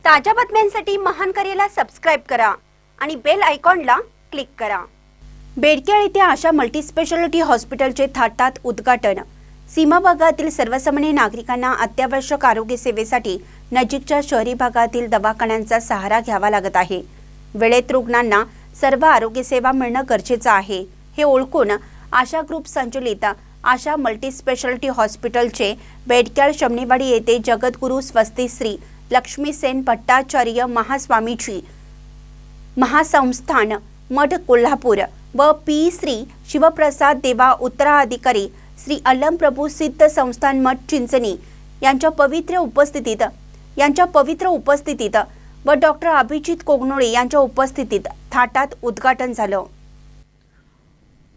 ताज्या बातम्यांसाठी महान करेला सबस्क्राइब करा आणि बेल आयकॉनला क्लिक करा। बेडकेळ येथे आशा मल्टीस्पेशालिटी हॉस्पिटलचे थाटात उद्घाटन। सीमा भागातील सर्वसामान्य नागरिकांना अत्यावश्यक आरोग्य सेवेसाठी नजीकच्या शहरी भागातील दवाखान्यांचा सहारा घ्यावा लागत आहे। वेळेत रुग्णांना सर्व आरोग्य सेवा मिळणं गरजेचं आहे हे ओळखून आशा ग्रुप संचलित आशा मल्टीस्पेशालिटी हॉस्पिटलचे बेडकेळ शमनेवाडी येथे जगद्गुरू स्वस्ती श्री लक्ष्मीसेन भट्टाचार्य महास्वामीजी महासंस्थान मठ कोल्हापूर व पी श्री शिवप्रसाद देवा उत्तराधिकारी श्री अलम प्रभू सिद्ध संस्थान मठ चिंचणी यांच्या पवित्र उपस्थितीत व डॉक्टर अभिजित कोगनोळे यांच्या उपस्थितीत थाटात उद्घाटन झालं।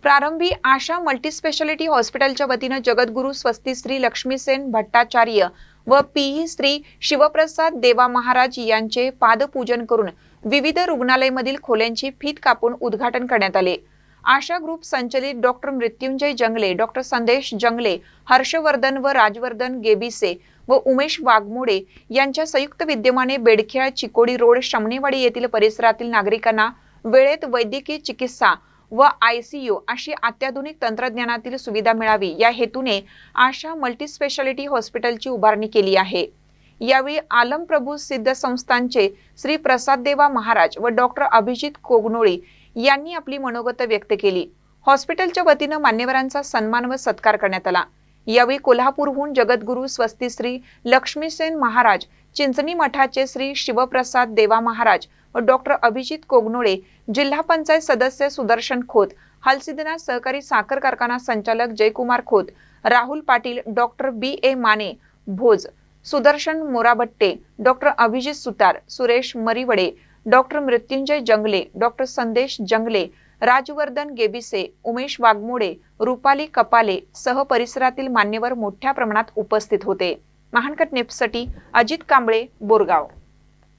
प्रारंभी आशा मल्टीस्पेशालिटी हॉस्पिटलच्या वतीने जगद्गुरू स्वस्ती श्री लक्ष्मीसेन भट्टाचार्य व पी श्री शिवप्रसाद देवा महाराज यांचे पादपूजन करून विविध रुग्णालयामधील खोल्यांची फीत कापून उद्घाटन करण्यात आले। आशा ग्रुप संचलित डॉक्टर मृत्युंजय जंगले, डॉक्टर संदेश जंगले, हर्षवर्धन व राजवर्धन गेबिसे व उमेश वाघमोडे यांच्या संयुक्त विद्यमाने बेडकेळ चिकोडी रोड शमनेवाडी येथील परिसरातील नागरिकांना वेळेत वैद्यकीय चिकित्सा व ICU अशी अत्याधुनिक तंत्रज्ञानातील सुविधा मिळावी या हेतूने आशा मल्टीस्पेशालिटी हॉस्पिटलची उभारणी केली आहे। यावेळी आलम प्रभू सिद्ध संस्थानचे श्री प्रसाद देवा महाराज व डॉक्टर अभिजित कोगनोळे यांनी आपली मनोगत व्यक्त केली। हॉस्पिटलच्या वतीने मान्यवरांचा सन्मान व सत्कार करण्यात आला। यावेळी कोल्हापूरहून जगद्गुरू स्वस्ती श्री लक्ष्मीसेन महाराज, चिंचणी मठाचे श्री शिवप्रसाद देवा महाराज व डॉक्टर अभिजित कोगनोळे, जिल्हा पंचायत सदस्य सुदर्शन खोत, हलसिद्धनाथ सहकारी साखर कारखाना संचालक Jaykumar Khot, Rahul Patil, doctor BA Mane Bhoj, Sudarshan Morabatte, doctor Abhijit Sutar, Suresh Mariwade, doctor Mrityunjay Jangale, doctor संदेश जंगले, राजवर्धन गेबिसे, उमेश वाघमोडे, रुपाली कपाले सह परिसरातील मान्यवर मोठ्या प्रमाणात उपस्थित होते। महानकट न्यूजसाठी अजित कांबळे, बोरगाव।